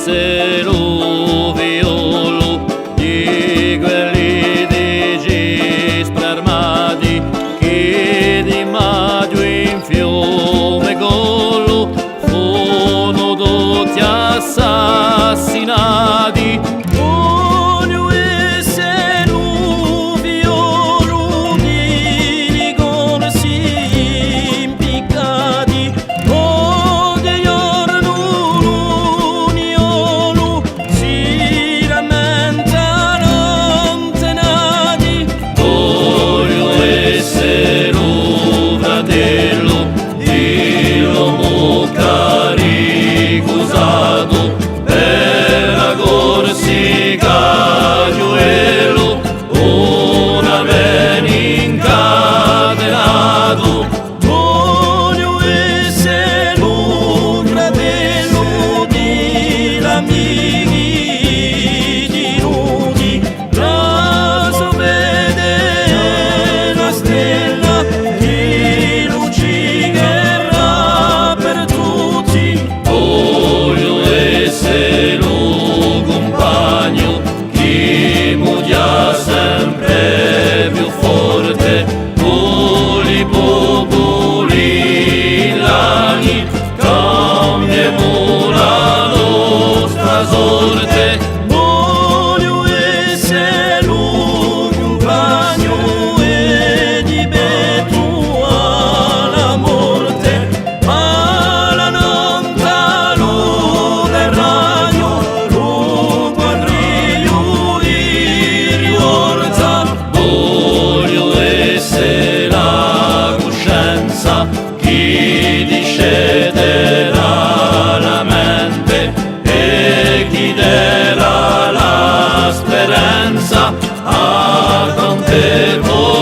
essere violo di quelli di spermati che di maggio in fiume gollo furono tutti assassinati. Voglio essere violo di ricorsi impiccati. Voglio essere un compagno e di tu alla morte, ma la nanta lo verragno, lo quadriglio di riorza. Voglio essere la coscienza che discederà la mente e chi darà la speranza a tante volte.